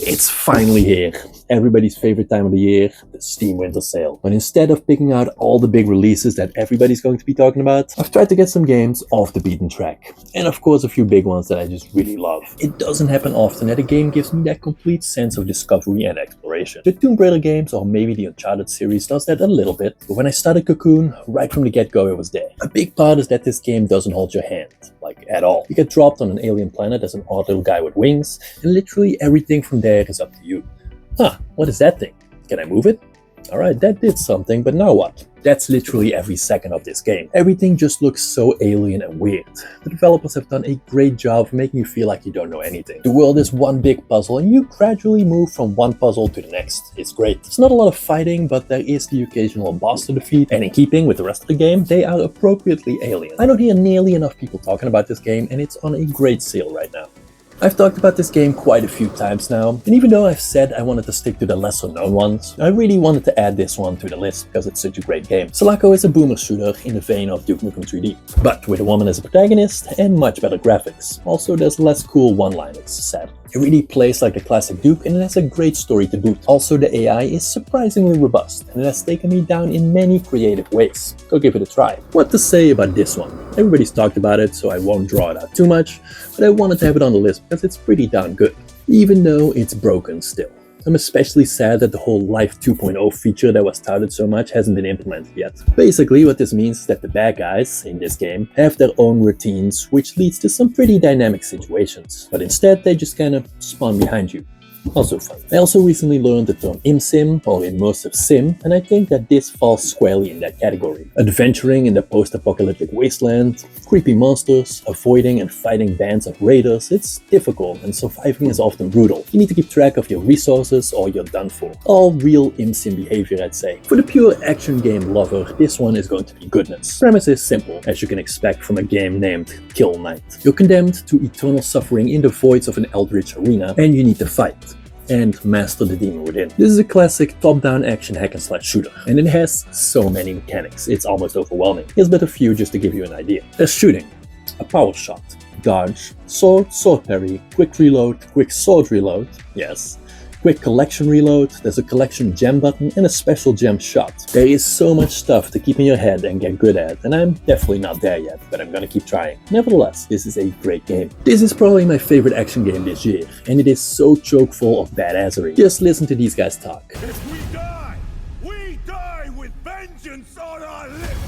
It's finally here. Everybody's favorite time of the year, the Steam Winter Sale. But instead of picking out all the big releases that everybody's going to be talking about, I've tried to get some games off the beaten track. And of course a few big ones that I just really love. It doesn't happen often that a game gives me that complete sense of discovery and exploration. The Tomb Raider games or maybe the Uncharted series does that a little bit, but when I started Cocoon, right from the get-go it was there. A big part is that this game doesn't hold your hand, like at all. You get dropped on an alien planet as an odd little guy with wings, and literally everything from there is up to you. Huh, what is that thing? Can I move it? Alright, that did something, but now what? That's literally every second of this game. Everything just looks so alien and weird. The developers have done a great job of making you feel like you don't know anything. The world is one big puzzle and you gradually move from one puzzle to the next. It's great. It's not a lot of fighting, but there is the occasional boss to defeat, and in keeping with the rest of the game, they are appropriately alien. I don't hear nearly enough people talking about this game, and it's on a great sale right now. I've talked about this game quite a few times now, and even though I've said I wanted to stick to the lesser known ones, I really wanted to add this one to the list because it's such a great game. Selaco is a boomer shooter in the vein of Duke Nukem 3D, but with a woman as a protagonist and much better graphics. Also, there's less cool one-liners, sadly. It really plays like a classic Duke and it has a great story to boot. Also, the AI is surprisingly robust and it has taken me down in many creative ways. Go give it a try. What to say about this one? Everybody's talked about it, so I won't draw it out too much, but I wanted to have it on the list because it's pretty darn good, even though it's broken still. I'm especially sad that the whole Life 2.0 feature that was touted so much hasn't been implemented yet. Basically, what this means is that the bad guys in this game have their own routines, which leads to some pretty dynamic situations. But instead, they just kinda spawn behind you. Also fun. I also recently learned the term imsim, or immersive sim, and I think that this falls squarely in that category. Adventuring in the post-apocalyptic wasteland, creepy monsters, avoiding and fighting bands of raiders, it's difficult and surviving is often brutal. You need to keep track of your resources or you're done for. All real imsim behavior, I'd say. For the pure action game lover, this one is going to be goodness. Premise is simple, as you can expect from a game named Kill Knight. You're condemned to eternal suffering in the voids of an eldritch arena, and you need to fight and master the demon within. This is a classic top-down action hack-and-slash shooter, and it has so many mechanics, it's almost overwhelming. Here's but a few just to give you an idea. There's shooting, a power shot, dodge, sword parry, quick reload, quick sword reload, yes, quick collection reload, there's a collection gem button, and a special gem shot. There is so much stuff to keep in your head and get good at, and I'm definitely not there yet, but I'm gonna keep trying. Nevertheless, this is a great game. This is probably my favorite action game this year, and it is so chock full of badassery. Just listen to these guys talk. If we die with vengeance on our lips!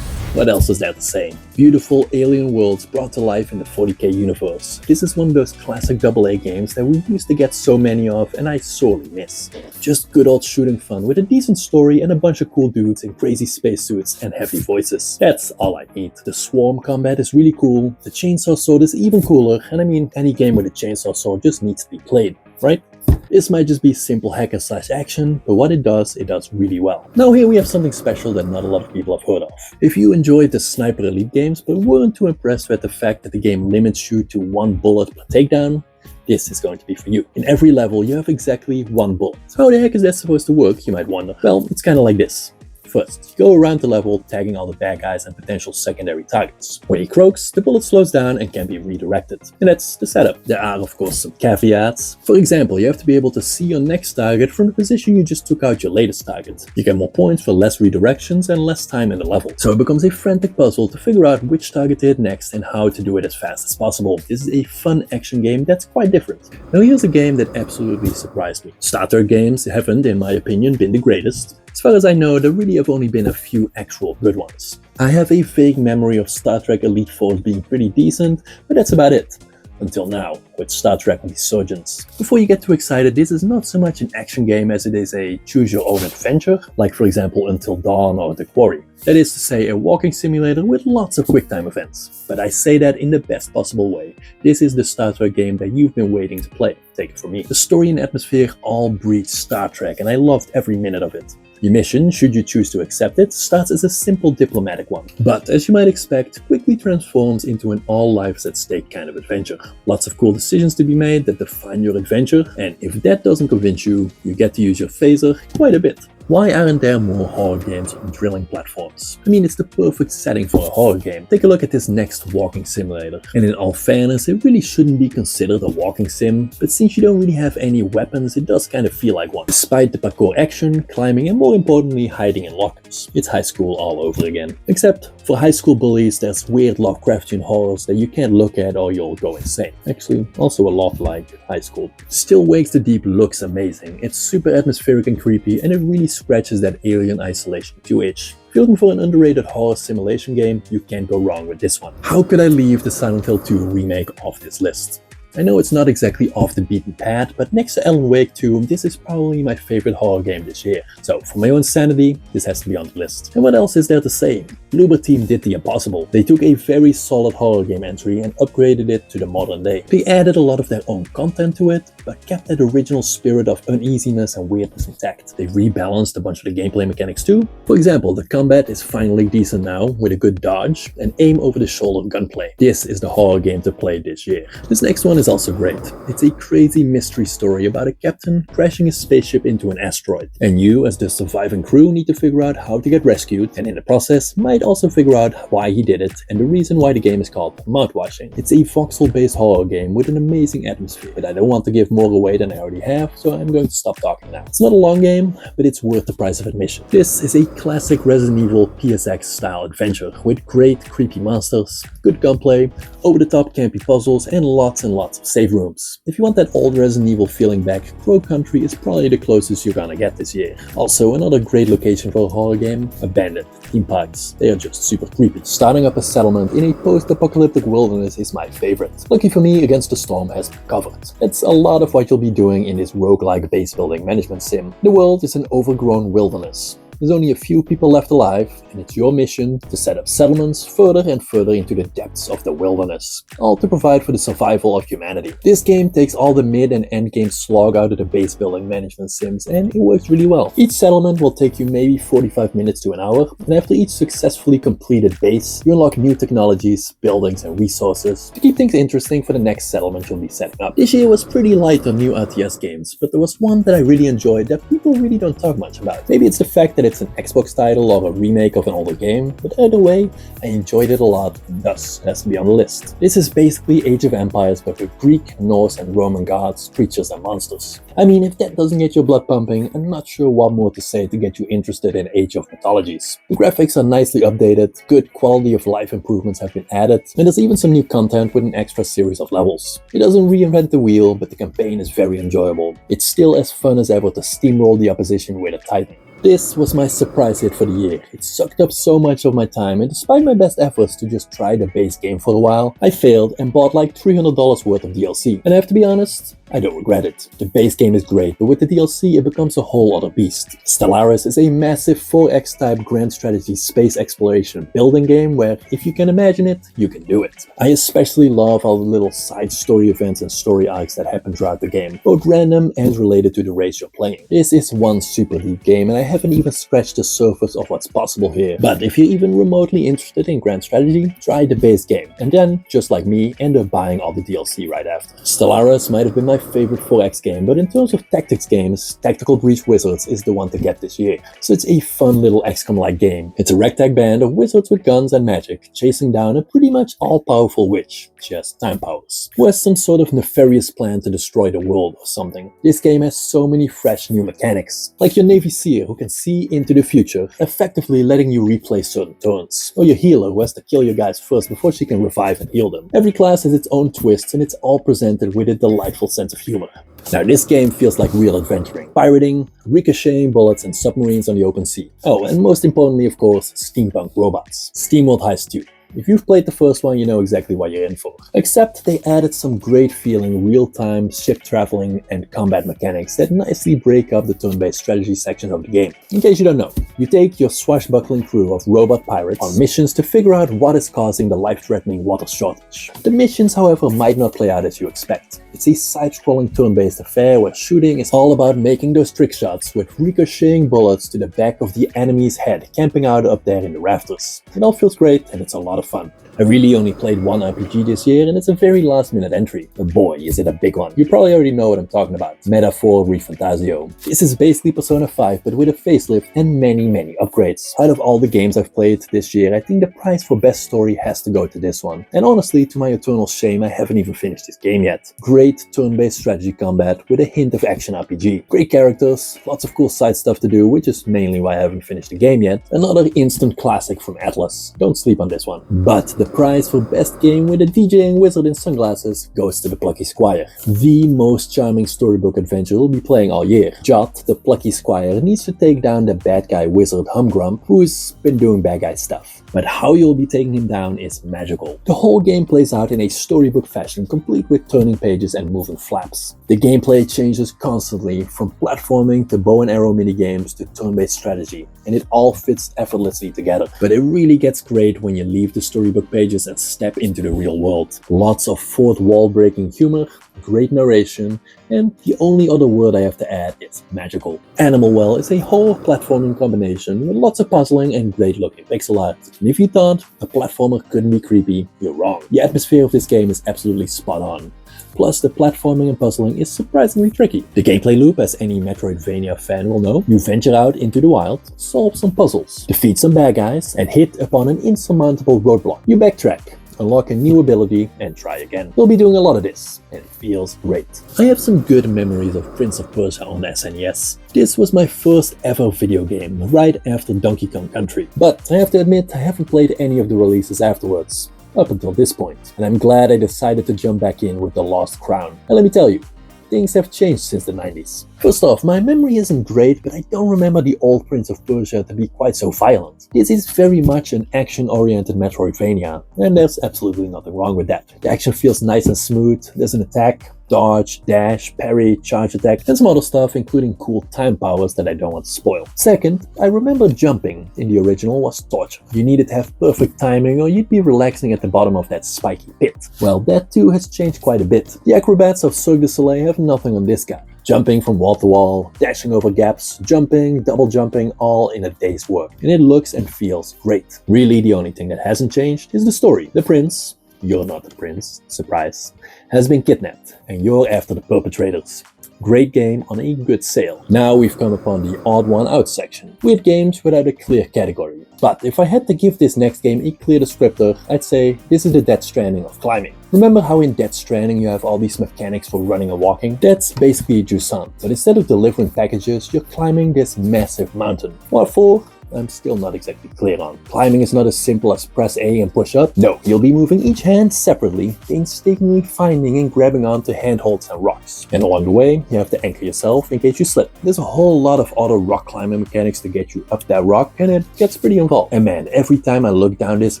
What else is there to say? Beautiful alien worlds brought to life in the 40k universe. This is one of those classic AA games that we used to get so many of and I sorely miss. Just good old shooting fun with a decent story and a bunch of cool dudes in crazy spacesuits and heavy voices. That's all I need. The swarm combat is really cool, the chainsaw sword is even cooler, and I mean, any game with a chainsaw sword just needs to be played, right? This might just be simple hack-and-slash action, but what it does really well. Now here we have something special that not a lot of people have heard of. If you enjoyed the Sniper Elite games but weren't too impressed with the fact that the game limits you to one bullet per takedown, this is going to be for you. In every level you have exactly one bullet. How the heck is that supposed to work, you might wonder? Well, it's kinda like this. First, you go around the level tagging all the bad guys and potential secondary targets. When he croaks, the bullet slows down and can be redirected. And that's the setup. There are of course some caveats. For example, you have to be able to see your next target from the position you just took out your latest target. You get more points for less redirections and less time in the level. So it becomes a frantic puzzle to figure out which target to hit next and how to do it as fast as possible. This is a fun action game that's quite different. Now here's a game that absolutely surprised me. Startrek games haven't, in my opinion, been the greatest. As far as I know, there really have only been a few actual good ones. I have a vague memory of Star Trek Elite Force being pretty decent, but that's about it. Until now, with Startrek Resurgence. Before you get too excited, this is not so much an action game as it is a choose-your-own adventure, like for example Until Dawn or The Quarry. That is to say, a walking simulator with lots of quick-time events. But I say that in the best possible way. This is the Star Trek game that you've been waiting to play, take it from me. The story and atmosphere all breathe Star Trek, and I loved every minute of it. Your mission, should you choose to accept it, starts as a simple diplomatic one, but as you might expect, quickly transforms into an all lives at stake kind of adventure. Lots of cool decisions to be made that define your adventure, and if that doesn't convince you, you get to use your phaser quite a bit. Why aren't there more horror games on drilling platforms? I mean, it's the perfect setting for a horror game. Take a look at this next walking simulator. And in all fairness, it really shouldn't be considered a walking sim, but since you don't really have any weapons, it does kind of feel like one. Despite the parkour action, climbing, and more importantly, hiding in lockers. It's high school all over again. Except, for high school bullies, there's weird Lovecraftian horrors that you can't look at or you'll go insane. Actually, also a lot like high school. Still Wakes the Deep looks amazing. It's super atmospheric and creepy, and it really scratches that alien isolation itch. If you're looking for an underrated horror simulation game, you can't go wrong with this one. How could I leave the Silent Hill 2 remake off this list? I know it's not exactly off the beaten path, but next to Alan Wake 2, this is probably my favorite horror game this year. So for my own sanity, this has to be on the list. And what else is there to say? Bloober Team did the impossible. They took a very solid horror game entry and upgraded it to the modern day. They added a lot of their own content to it, but kept that original spirit of uneasiness and weirdness intact. They rebalanced a bunch of the gameplay mechanics too. For example, the combat is finally decent now, with a good dodge and aim over the shoulder gunplay. This is the horror game to play this year. This next one is also great. It's a crazy mystery story about a captain crashing his spaceship into an asteroid. And you, as the surviving crew, need to figure out how to get rescued, and in the process, might also figure out why he did it and the reason why the game is called Mouthwashing. It's a voxel-based horror game with an amazing atmosphere, but I don't want to give more away than I already have, so I'm going to stop talking now. It's not a long game, but it's worth the price of admission. This is a classic Resident Evil PSX style adventure with great creepy monsters, good gunplay, over-the-top campy puzzles, and lots of save rooms. If you want that old Resident Evil feeling back, Crow Country is probably the closest you're gonna get this year. Also, another great location for a horror game, abandoned theme parks. They are just super creepy. Starting up a settlement in a post-apocalyptic wilderness is my favorite. Lucky for me, Against the Storm has me covered. That's a lot of what you'll be doing in this roguelike base building management sim. The world is an overgrown wilderness. There's only a few people left alive, and it's your mission to set up settlements further and further into the depths of the wilderness, all to provide for the survival of humanity. This game takes all the mid and end game slog out of the base building management sims, and it works really well. Each settlement will take you maybe 45 minutes to an hour, and after each successfully completed base, you unlock new technologies, buildings, and resources to keep things interesting for the next settlement you'll be setting up. This year was pretty light on new RTS games, but there was one that I really enjoyed that people really don't talk much about. Maybe it's the fact that it's an Xbox title or a remake of an older game, but either way, I enjoyed it a lot, and thus it has to be on the list. This is basically Age of Empires, but with Greek, Norse, and Roman gods, creatures, and monsters. I mean, if that doesn't get your blood pumping, I'm not sure what more to say to get you interested in Age of Mythologies. The graphics are nicely updated, good quality of life improvements have been added, and there's even some new content with an extra series of levels. It doesn't reinvent the wheel, but the campaign is very enjoyable. It's still as fun as ever to steamroll the opposition with a titan. This was my surprise hit for the year. It sucked up so much of my time, and despite my best efforts to just try the base game for a while, I failed and bought like $300 worth of DLC. And I have to be honest, I don't regret it. The base game is great, but with the DLC it becomes a whole other beast. Stellaris is a massive 4X type grand strategy space exploration building game where, if you can imagine it, you can do it. I especially love all the little side story events and story arcs that happen throughout the game, both random and related to the race you're playing. This is one super deep game, and I haven't even scratched the surface of what's possible here. But if you're even remotely interested in grand strategy, try the base game, and then, just like me, end up buying all the DLC right after. Stellaris might have been my favorite 4X game, but in terms of tactics games, Tactical Breach Wizards is the one to get this year. So it's a fun little XCOM-like game. It's a ragtag band of wizards with guns and magic, chasing down a pretty much all-powerful witch, just time powers, who has some sort of nefarious plan to destroy the world or something. This game has so many fresh new mechanics, like your Navy SEAL who can see into the future, effectively letting you replay certain turns, or your healer who has to kill your guys first before she can revive and heal them. Every class has its own twists, and it's all presented with a delightful sense of humor. Now this game feels like real adventuring, pirating, ricocheting bullets and submarines on the open sea. Oh, and most importantly of course, steampunk robots. SteamWorld Heist 2. If you've played the first one, you know exactly what you're in for. Except they added some great feeling real-time ship traveling and combat mechanics that nicely break up the turn-based strategy sections of the game. In case you don't know, you take your swashbuckling crew of robot pirates on missions to figure out what is causing the life-threatening water shortage. The missions, however, might not play out as you expect. It's a side-scrolling turn-based affair where shooting is all about making those trick shots with ricocheting bullets to the back of the enemy's head camping out up there in the rafters. It all feels great and it's a lot of fun. I really only played one RPG this year, and it's a very last minute entry. But boy, is it a big one. You probably already know what I'm talking about. Metaphor Refantazio. This is basically Persona 5, but with a facelift and many upgrades. Out of all the games I've played this year, I think the prize for best story has to go to this one. And honestly, to my eternal shame, I haven't even finished this game yet. Great turn-based strategy combat with a hint of action RPG. Great characters, lots of cool side stuff to do, which is mainly why I haven't finished the game yet. Another instant classic from Atlas. Don't sleep on this one. But the prize for best game with a DJing wizard in sunglasses goes to the Plucky Squire. The most charming storybook adventure we'll be playing all year. Jot, the Plucky Squire, needs to take down the bad guy wizard Humgrum, who's been doing bad guy stuff. But how you'll be taking him down is magical. The whole game plays out in a storybook fashion, complete with turning pages and moving flaps. The gameplay changes constantly, from platforming to bow and arrow minigames to turn-based strategy, and it all fits effortlessly together. But it really gets great when you leave the storybook pages and step into the real world. Lots of fourth wall breaking humor, great narration, and the only other word I have to add is magical. Animal Well is a whole platforming combination with lots of puzzling and great looking pixel art. And if you thought a platformer couldn't be creepy, you're wrong. The atmosphere of this game is absolutely spot on. Plus, the platforming and puzzling is surprisingly tricky. The gameplay loop, as any Metroidvania fan will know, you venture out into the wild, solve some puzzles, defeat some bad guys, and hit upon an insurmountable roadblock. You backtrack, unlock a new ability, and try again. We'll be doing a lot of this, and it feels great. I have some good memories of Prince of Persia on the SNES. This was my first ever video game, right after Donkey Kong Country. But I have to admit, I haven't played any of the releases afterwards, up until this point, and I'm glad I decided to jump back in with The Lost Crown. And let me tell you, things have changed since the 90s. First off, my memory isn't great, but I don't remember the old Prince of Persia to be quite so violent. This is very much an action-oriented Metroidvania, and there's absolutely nothing wrong with that. The action feels nice and smooth, there's an attack, dodge, dash, parry, charge attack, and some other stuff, including cool time powers that I don't want to spoil. Second, I remember jumping in the original was torture. You needed to have perfect timing or you'd be relaxing at the bottom of that spiky pit. Well, that too has changed quite a bit. The acrobats of Cirque du Soleil have nothing on this guy. Jumping from wall to wall, dashing over gaps, jumping, double jumping, all in a day's work. And it looks and feels great. Really, the only thing that hasn't changed is the story. The prince, you're not the prince, surprise, has been kidnapped, and you're after the perpetrators. Great game on a good sale. Now we've come upon the odd one out section, with games without a clear category. But if I had to give this next game a clear descriptor, I'd say this is the Death Stranding of climbing. Remember how in Death Stranding you have all these mechanics for running and walking? That's basically Jusant, but instead of delivering packages, you're climbing this massive mountain. What for? I'm still not exactly clear on. Climbing is not as simple as press A and push up. No, you'll be moving each hand separately, painstakingly finding and grabbing onto handholds and rocks. And along the way, you have to anchor yourself in case you slip. There's a whole lot of other rock climbing mechanics to get you up that rock, and it gets pretty involved. And man, every time I look down this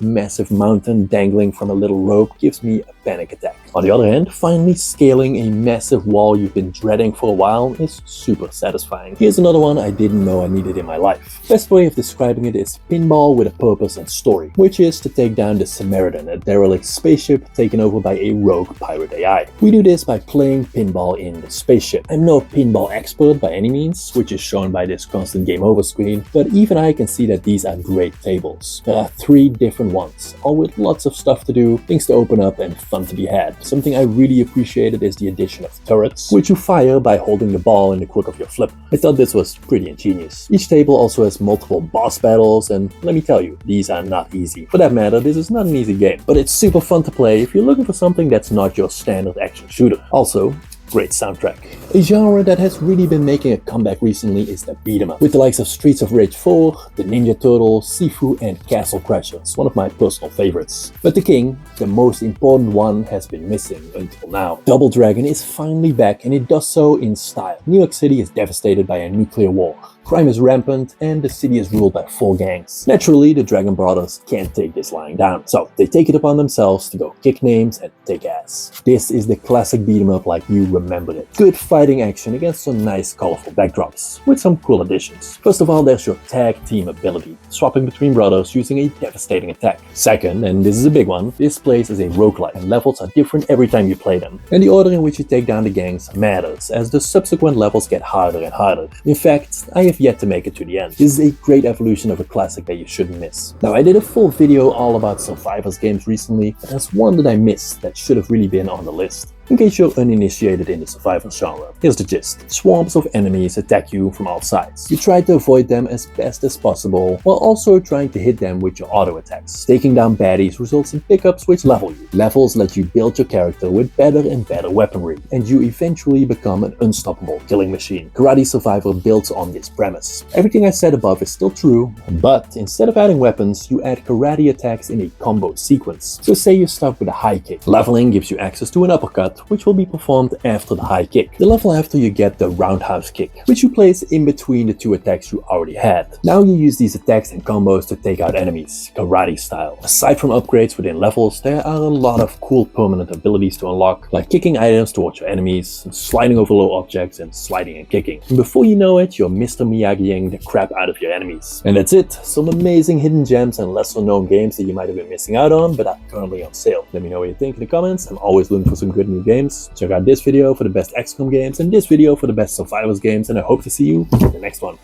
massive mountain dangling from a little rope gives me a panic attack. On the other hand, finally scaling a massive wall you've been dreading for a while is super satisfying. Here's another one I didn't know I needed in my life. Best way of describing it is pinball with a purpose and story, which is to take down the Samaritan, a derelict spaceship taken over by a rogue pirate AI. We do this by playing pinball in the spaceship. I'm no pinball expert by any means, which is shown by this constant game over screen, but even I can see that these are great tables. There are 3 different ones, all with lots of stuff to do, things to open up, and fun to be had. Something I really appreciated is the addition of turrets, which you fire by holding the ball in the crook of your flip. I thought this was pretty ingenious. Each table also has multiple boss battles, and let me tell you, these are not easy. For that matter, this is not an easy game, but it's super fun to play if you're looking for something that's not your standard action shooter. Also, great soundtrack. A genre that has really been making a comeback recently is the beat 'em up, with the likes of Streets of Rage 4, the Ninja Turtles, Sifu, and Castle Crashers, one of my personal favorites. But the king, the most important one, has been missing until now. Double Dragon is finally back, and it does so in style. New York City is devastated by a nuclear war. Crime is rampant, and the city is ruled by 4 gangs. Naturally, the Dragon Brothers can't take this lying down, so they take it upon themselves to go kick names and take ass. This is the classic beat 'em up like you remembered it. Good fighting action against some nice colorful backdrops, with some cool additions. First of all, there's your tag team ability, swapping between brothers using a devastating attack. Second, and this is a big one, this plays as a roguelike, and levels are different every time you play them. And the order in which you take down the gangs matters, as the subsequent levels get harder and harder. In fact, I have have yet to make it to the end. This is a great evolution of a classic that you shouldn't miss. Now, I did a full video all about Survivors games recently, but there's one that I missed that should have really been on the list. In case you're uninitiated in the Survivors genre, here's the gist. Swarms of enemies attack you from all sides. You try to avoid them as best as possible, while also trying to hit them with your auto attacks. Taking down baddies results in pickups which level you. Levels let you build your character with better and better weaponry, and you eventually become an unstoppable killing machine. Karate Survivor builds on this premise. Everything I said above is still true, but instead of adding weapons, you add karate attacks in a combo sequence. So say you start with a high kick. Leveling gives you access to an uppercut, which will be performed after the high kick. The level after you get the roundhouse kick, which you place in between the two attacks you already had. Now you use these attacks and combos to take out enemies, karate style. Aside from upgrades within levels, there are a lot of cool permanent abilities to unlock, like kicking items towards your enemies, sliding over low objects, and sliding and kicking. And before you know it, you're Mr. Miyagiing the crap out of your enemies. And that's it, some amazing hidden gems and lesser known games that you might have been missing out on, but are currently on sale. Let me know what you think in the comments. I'm always looking for some good new games. Check out this video for the best XCOM games and this video for the best Survivors games, and I hope to see you in the next one.